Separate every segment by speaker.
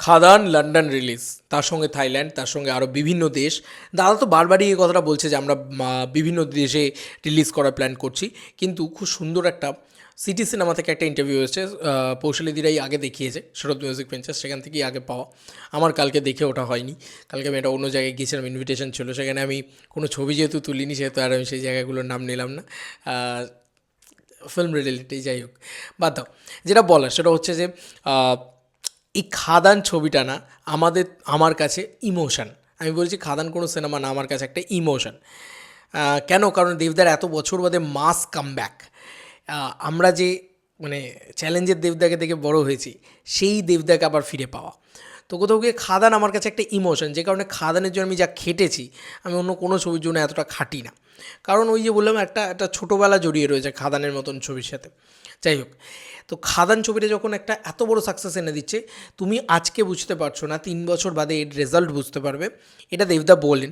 Speaker 1: খাদান London release, তার সঙ্গে Thailand, তার সঙ্গে আরও বিভিন্ন দেশ। দাদা তো বারবারই এই কথাটা বলছে যে আমরা বিভিন্ন দেশে রিলিজ করার প্ল্যান করছি, কিন্তু খুব সুন্দর একটা সিটি সিনেমা থেকে একটা ইন্টারভিউ এসেছে, পৌশালিদিরাই আগে দেখিয়েছে, শরৎ মিউজিক ভেঞ্চার্স, সেখান থেকেই আগে পাওয়া। আমার কালকে দেখে ওটা হয়নি, কালকে আমি একটা অন্য জায়গায় গিয়েছিলাম, ইনভিটেশন ছিল, সেখানে আমি কোনো ছবি যেহেতু তুলিনি সেহেতু আর আমি সেই জায়গাগুলোর নাম নিলাম না, ফিল্ম রিলেটেড, যাই হোক বাদ দাও। যেটা বলার সেটা হচ্ছে যে এই খাদান ছবিটা না আমার কাছে ইমোশন। আমি বলছি খাদান কোনো সিনেমা না, আমার কাছে একটা ইমোশন। কেন? কারণ দেবদার এত বছর বাদে মাস কামব্যাক। আমরা যে মানে চ্যালেঞ্জের দেবদাকে দেখে বড় হয়েছি, সেই দেবদাকে আবার ফিরে পাওয়া, তো কোথাও গিয়ে খাদান আমার কাছে একটা ইমোশন। যে কারণে খাদানের জন্য আমি যা খেটেছি, আমি অন্য কোনো ছবির জন্য এতটা খাটি না। কারণ ওই যে বললাম, একটা ছোটোবেলা জড়িয়ে রয়েছে খাদানের মতন ছবির সাথে। যাই হোক, তো খাদান ছবিটা যখন একটা এত বড় সাকসেস এনে দিচ্ছে, তুমি আজকে বুঝতে পারছো না, 3 বছর বাদে এর রেজাল্ট বুঝতে পারবে। এটা দেবদা বলেন।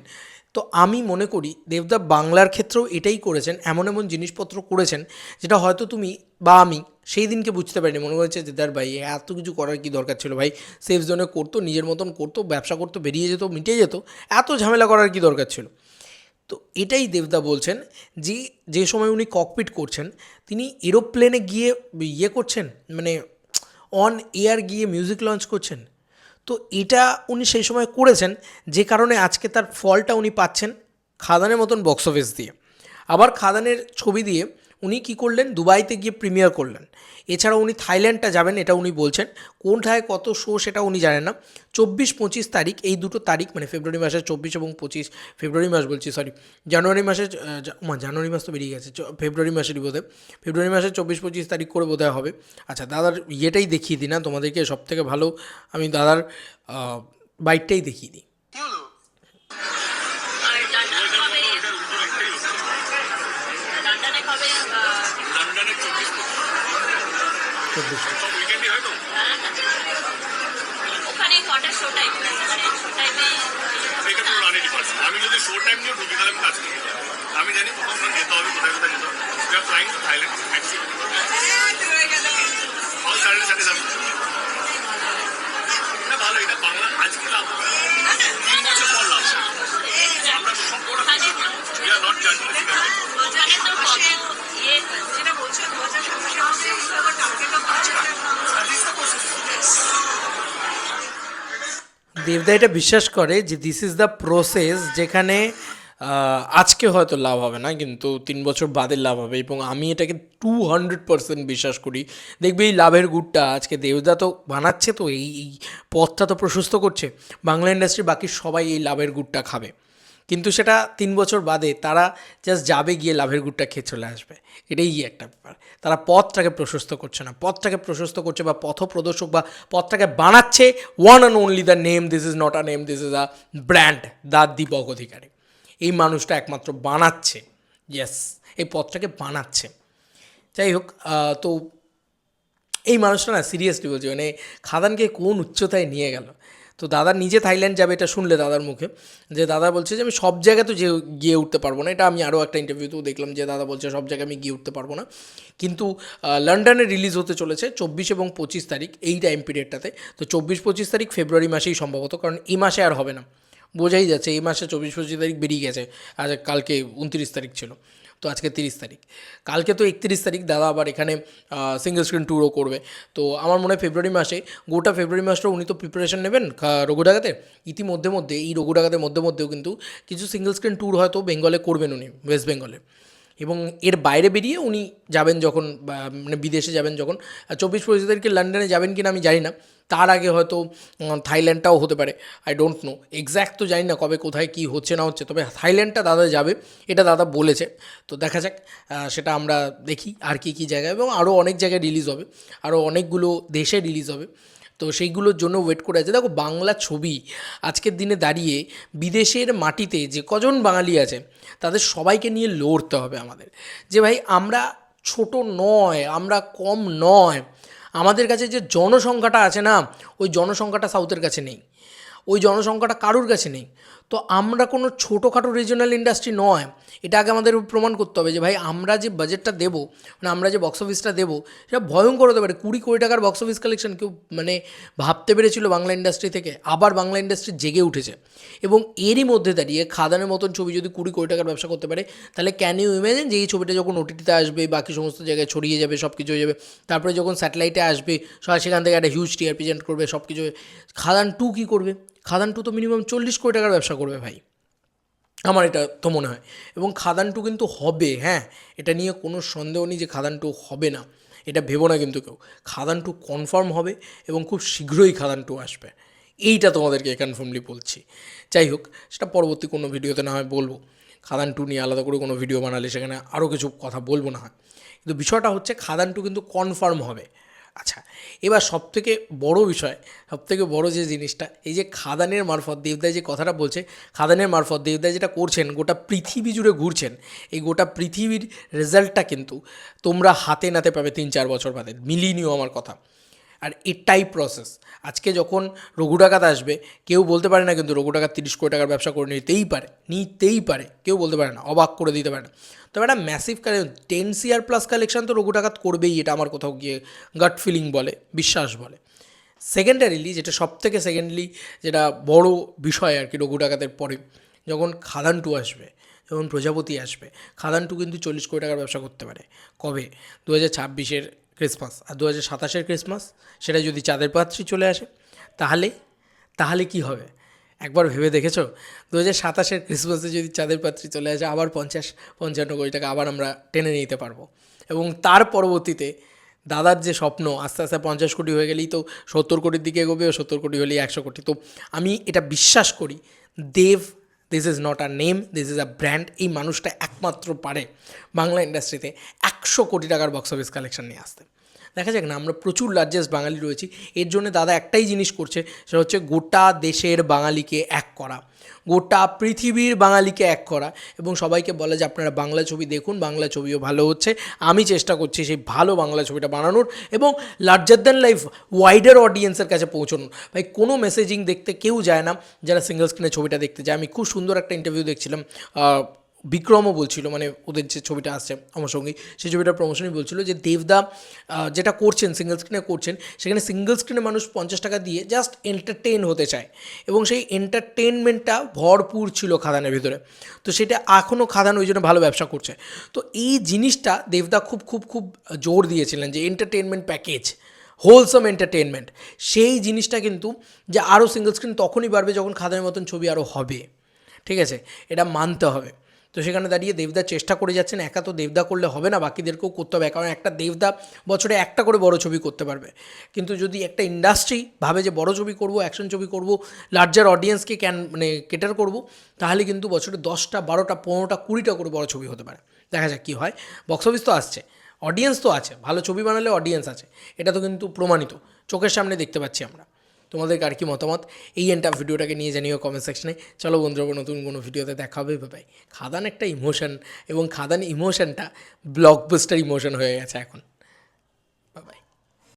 Speaker 1: তো আমি মনে করি দেবদা বাংলার ক্ষেত্রেও এটাই করেছেন, এমন এমন জিনিসপত্র করেছেন যেটা হয়তো তুমি বা আমি সেই দিনকে বুঝতে পারিনি। মনে হয়েছে দেদার ভাই এত কিছু করার কি দরকার ছিল, ভাই সেফ জোনে করতো, নিজের মতন করতো, ব্যবসা করতো, বেরিয়ে যেত, মিটে যেত, এত ঝামেলা করার কি দরকার ছিল। তো এটাই দেবদা বলছেন যে যে সময় উনি ককপিট করছেন, তিনি এরোপ্লেনে গিয়ে ইয়ে করছেন, মানে অন এয়ার গিয়ে মিউজিক লঞ্চ করছেন। তো এটা উনি সেই সময় করেছেন, যে কারণে আজকে তার ফলটা উনি পাচ্ছেন খাদানের মতন বক্স অফিস দিয়ে। আবার খাদানের ছবি দিয়ে উনি কী করলেন, দুবাইতে গিয়ে প্রিমিয়ার করলেন। এছাড়াও উনি থাইল্যান্ডটা যাবেন, এটা উনি বলছেন। কোনটায় কত শো সেটা উনি জানেন না। 24-25 তারিখ, এই দুটো তারিখ, মানে ফেব্রুয়ারি মাসের 24 এবং 25, ফেব্রুয়ারি মাস বলছি, সরি, জানুয়ারি মাসের, জানুয়ারি মাস তো বেরিয়ে গেছে, ফেব্রুয়ারি মাসেরই বোধহয়, ফেব্রুয়ারি মাসের 24-25 তারিখ করে বোধহয় হবে। আচ্ছা, দাদার ইয়েটাই দেখিয়ে দিই না তোমাদেরকে, সবথেকে ভালো আমি দাদার বাইকটাই দেখিয়ে দিই।
Speaker 2: ওখানে কটা শো টাইম আছে, মানে শো টাইমে এটা পুরো রানিং ডিপার্টমেন্ট। আমি যদি শো টাইম নিয়ে ঢুকি তাহলে আমি কাজ করি। আমি জানি কোথাও যেতে হবে, কোথায় কোথায় যেতে হবে। We are flying to Thailand actually. All Saturday Sunday যাবো। এটা ভালো, এটা বাংলা আজকে লাভ হবে, 3 বছর পর লাভ হবে। আমরা সব করে উই আর নট জাজিং দ্য ফিগার।
Speaker 3: ওখানে তো কত ইয়ে যেটা বলছো 2017 আবার টার্গেট অফ
Speaker 1: দেবদা এটা বিশ্বাস করে যে দিস ইজ দ্য প্রসেস, যেখানে আজকে হয়তো লাভ হবে না, কিন্তু 3 বছর বাদে লাভ হবে, এবং আমি এটাকে 200% বিশ্বাস করি। দেখবে এই লাভের গুড়টা আজকে দেবদা তো বানাচ্ছে, তো এই পথটা তো প্রশস্ত করছে, বাংলা ইন্ডাস্ট্রি বাকি সবাই এই লাভের গুড়টা খাবে। কিন্তু সেটা 3 বছর বাদে তারা জাস্ট যাবে, গিয়ে লাভের গুড়টা খেয়ে চলে আসবে, এটাই একটা ব্যাপার। তারা পথটাকে প্রশস্ত করছে না, পথটাকে প্রশস্ত করছে বা পথপ্রদর্শক বা পথটাকে বানাচ্ছে one and only the name, this is not a name, this is a brand, the Deepak Adhikari. এই মানুষটা একমাত্র বানাচ্ছে, ইয়েস, এই পথটাকে বানাচ্ছে। যাই হোক, তো এই মানুষটা না, সিরিয়াসলি বলছি, মানে খাদানকে কোন উচ্চতায় নিয়ে গেল। তো দাদা নিজে থাইল্যান্ড যাবে, এটা শুনলে দাদার মুখে, যে দাদা বলছে যে আমি সব জায়গায় তো যে গিয়ে উঠতে পারবো না। এটা আমি আরও একটা ইন্টারভিউতেও দেখলাম যে দাদা বলছে সব জায়গায় আমি গিয়ে উঠতে পারবো না, কিন্তু লন্ডনে রিলিজ হতে চলেছে 24 এবং 25 তারিখ, এই টাইম পিরিয়ডটাতে। তো 24-25 তারিখ ফেব্রুয়ারি মাসেই সম্ভবত, কারণ এই মাসে আর হবে না, বোঝাই যাচ্ছে এই মাসে 24-25 তারিখ বেরিয়ে গেছে। আজ কালকে 29 তারিখ ছিল, তো আজকে 30 তারিখ, কালকে তো 31 তারিখ। দাদা আবার এখানে সিঙ্গেল স্ক্রিন ট্যুরও করবে। তো আমার মনে হয় ফেব্রুয়ারি মাসে, গোটা ফেব্রুয়ারি মাসটা উনি তো প্রিপারেশন নেবেন রঘু ডাকাতে। ইতিমধ্যে এই রঘু ডাকাতের মধ্যেও কিন্তু কিছু সিঙ্গেল স্ক্রিন ট্যুর হয়তো বেঙ্গলে করবেন উনি, ওয়েস্ট বেঙ্গলে। এবং এর বাইরে বেরিয়ে উনি যাবেন যখন, মানে বিদেশে যাবেন যখন, 24-25 তারিখে লন্ডনে যাবেন কিনা আমি জানি না, তার আগে হয়তো থাইল্যান্ডটাও হতে পারে, আই ডোন্ট নো, এক্স্যাক্ট তো জানি না কবে কোথায় কী হচ্ছে না হচ্ছে, তবে থাইল্যান্ডটা দাদা যাবে, এটা দাদা বলেছে। তো দেখা যাক, সেটা আমরা দেখি আর কী জায়গায়, এবং আরও অনেক জায়গায় রিলিজ হবে, আরও অনেকগুলো দেশে রিলিজ হবে, তো সেইগুলোর জন্য ওয়েট করে আছে। দেখো বাংলা ছবি আজকের দিনে দাঁড়িয়ে বিদেশের মাটিতে যে কজন বাঙালি আছে তাদের সবাইকে নিয়ে লড়তে হবে আমাদের, যে ভাই আমরা ছোট নয়, আমরা কম নয়, আমাদের কাছে যে জনসংখ্যাটা আছে না, ওই জনসংখ্যাটা সাউথের কাছে নেই, ওই জনসংখ্যাটা কারুর কাছে নেই। তো তো আমরা কোনো ছোটোখাটো রিজনাল ইন্ডাস্ট্রি নয়, এটা আগে আমাদের প্রমাণ করতে হবে যে ভাই আমরা যে বাজেটটা দেবো, মানে আমরা যে বক্স অফিসটা দেবো সেটা ভয়ঙ্কর হতে পারে। 20 কোটি টাকার বক্স অফিস কালেকশন কেউ মানে ভাবতে পেরেছিল বাংলা ইন্ডাস্ট্রি থেকে? আবার বাংলা ইন্ডাস্ট্রি জেগে উঠেছে, এবং এরই মধ্যে দাঁড়িয়ে খাদানের মতন ছবি যদি 20 কোটি টাকার ব্যবসা করতে পারে, তাহলে ক্যান ইউ ইমাজিন যে এই ছবিটা যখন ওটিটিতে আসবে, বাকি সমস্ত জায়গায় ছড়িয়ে যাবে, সব কিছু হয়ে যাবে, তারপরে যখন স্যাটেলাইটে আসবে সেখান থেকে একটা হিউজ টিআরপি জেনারেট করবে, সব কিছু। খাদান 2 কী করবে? খাদান 2 তো মিনিমাম 40 কোটি টাকার ব্যবসা করবে ভাই, আমার এটা তো মনে হয়। এবং খাদান 2 কিন্তু হবে, হ্যাঁ, এটা নিয়ে কোনো সন্দেহ নেই যে খাদান 2 হবে না, এটা ভেবো না কিন্তু কেউ। খাদান 2 কনফার্ম হবে এবং খুব শীঘ্রই খাদান 2 আসবে, এইটা তোমাদেরকে কনফার্মলি বলছি। যাই হোক, সেটা পরবর্তী কোনো ভিডিওতে না হয় বলবো। খাদান 2 নিয়ে আলাদা করে কোনো ভিডিও বানালে সেখানে আরও কিছু কথা বলবো না হয়, কিন্তু বিষয়টা হচ্ছে খাদান 2 কিন্তু কনফার্ম হবে। আচ্ছা, এবার সবথেকে বড় বিষয়, সবথেকে বড় যে জিনিসটা, এই যে খাদানের মারফত দেবদাই যে কথাটা বলছে, খাদানের মারফত দেবদাই যেটা করছেন, গোটা পৃথিবী জুড়ে ঘুরছেন, এই গোটা পৃথিবীর রেজাল্টটা কিন্তু তোমরা হাতে নাতে পাবে 3-4 বছর বাদে, মিলিয়ে নিও আমার কথা। আর এটাই প্রসেস। আজকে যখন রঘু ডাকাত আসবে, কেউ বলতে পারে না কিন্তু রঘু ডাকাত 30 কোটি টাকার ব্যবসা করে নিতেই পারে, কেউ বলতে পারে না, অবাক করে দিতে পারে না। তবে একটা ম্যাসিভ 10 CR প্লাস কালেকশন তো রঘু ডাকাত করবেই, এটা আমার কোথাও গিয়ে গাট ফিলিং বলে, বিশ্বাস বলে। সেকেন্ডারিলি যেটা বড় বিষয় আর কি রঘু ডাকাতের পরে, যখন খাদান 2 আসবে, যখন প্রজাপতি আসবে, খাদান 2 কিন্তু 40 কোটি টাকার ব্যবসা করতে পারে। কবে? 2026-এর ক্রিসমাস আর 2027-এর ক্রিসমাস, সেটা যদি চাঁদের পাত্রী চলে আসে, তাহলে কি হবে? একবার ভেবে দেখেছো? 2027-এর ক্রিসমাসে যদি চাঁদের পাত্রী চলে আসে, আবার 50-55 কোটি টাকা আবার আমরা টেনে নিতে পারবো। এবং তার পরবর্তীতে দাদার যে স্বপ্ন, আস্তে আস্তে 50 কোটি হয়ে গেলেই তো 70 কোটির দিকে এগোবে, 70 কোটি হলেই 100 কোটি। তো আমি এটা বিশ্বাস করি, this is not a name, this is a brand. এই মানুষটা একমাত্র পারে বাংলা ইন্ডাস্ট্রিতে 100 কোটি টাকার বক্স অফিস কালেকশন নিয়ে আসতে। দেখা যাক না, আমরা প্রচুর লার্জেস্ট বাঙালি রয়েছি, এর জন্য দাদা একটাই জিনিস করছে, সেটা হচ্ছে গোটা দেশের বাঙালিকে এক করা, গোটা পৃথিবীর বাঙালিকে এক করা, এবং সবাইকে বলে যে আপনারা বাংলা ছবি দেখুন, বাংলা ছবিও ভালো হচ্ছে, আমি চেষ্টা করছি সেই ভালো বাংলা ছবিটা বানানোর এবং লার্জার দ্যান লাইফ ওয়াইডার অডিয়েন্সের কাছে পৌঁছানোর। ভাই কোনো মেসেজিং দেখতে কেউ যায় না যারা সিঙ্গল স্ক্রিনে ছবিটা দেখতে যায়। আমি খুব সুন্দর একটা ইন্টারভিউ দেখছিলাম, বিক্রমও বলছিল, মানে ওদের যে ছবিটা আসছে আমার সঙ্গী, সেই ছবিটার প্রমোশনই বলছিল যে দেবদা যেটা করছেন, সিঙ্গল স্ক্রিনে করছেন, সেখানে সিঙ্গল স্ক্রিনে মানুষ 50 টাকা দিয়ে জাস্ট এন্টারটেন হতে চায়, এবং সেই এন্টারটেনমেন্টটা ভরপুর ছিল খাদানের ভিতরে। তো সেটা এখনও খাদান ওই জন্য ভালো ব্যবসা করছে। তো এই জিনিসটা দেবদা খুব খুব খুব জোর দিয়েছিলেন যে এন্টারটেনমেন্ট প্যাকেজ, হোলসাম এন্টারটেনমেন্ট। সেই জিনিসটা কিন্তু যে আরও সিঙ্গল স্ক্রিন তখনই বাড়বে যখন খাদানের মতন ছবি আরও হবে, ঠিক আছে, এটা মানতে হবে। তো সেখানে দাঁড়িয়ে দেবদা চেষ্টা করে যাচ্ছেন, একা তো দেবদা করলে হবে না, বাকিদেরকেও করতে হবে, কারণ একটা দেবদা বছরে একটা করে বড় ছবি করতে পারবে। কিন্তু যদি একটা ইন্ডাস্ট্রি ভাবে যে বড় ছবি করব, অ্যাকশন ছবি করব, লার্জার অডিয়েন্সকে কেটার করব, তাহলে কিন্তু বছরে 10টা 12টা 15টা 20টা করে বড় ছবি হতে পারে। দেখা যাক কী হয়। বক্স অফিস তো আসছে, অডিয়েন্স তো আছে, ভালো ছবি বানালে অডিয়েন্স আছে, এটা তো কিন্তু প্রমাণিত, চোখের সামনে দেখতে পাচ্ছি আমরা। তোমাদের আর কি মতামত এই এন্টার ভিডিওটাকে নিয়ে জানিও কমেন্ট সেকশনে। চলো বন্ধুরা, নতুন কোনো ভিডিওতে দেখা হবে। ভাই খাদান একটা ইমোশন, এবং খাদান ইমোশনটা ব্লকবাস্টার ইমোশন হয়ে গেছে এখন।